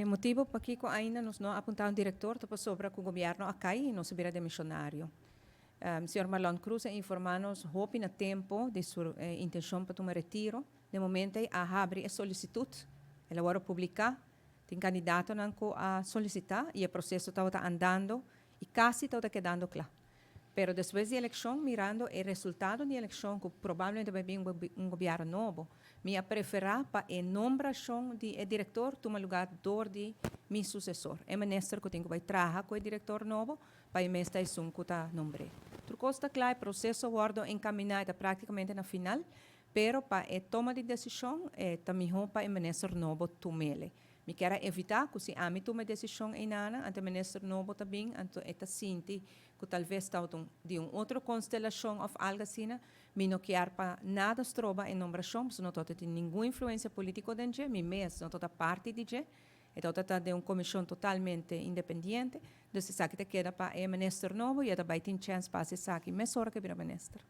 O motivo para que ainda nos não apontar um diretor para sobre que o governo acá e não se vira de missionário. Sr. Marlon Cruz informa-nos hope na tempo de sua intenção para tomar retiro. De momento, a abre a solicitude, ela vai publicar, tem candidato a solicitar e o processo está andando e quase está quedando claro. Pero depois da eleição, mirando o resultado da eleição, que provavelmente vai vir governo novo, me preferir para a nomeação de diretor tomar lugar de meu sucessor. É ministro que tem que trabalhar com o diretor novo para a mestra que está nombrado. Outra coisa está claro, o processo está encaminhado praticamente na final, pero para a toma de decisão, também para o ministro novo tomar. Me quero evitar que se a mim tome decisão em nada, ante o ministro novo também, ante esta sinti que talvez está de outra constelação ou algo assim, me não quero para nada estroba em nomeação, porque não tem nenhuma influência política dentro, me mesmo não toda parte de je, então está de uma comissão totalmente independente, então se sabe que queda para o ministro novo e também tem chance para se sabe, mais hora que vira ministro.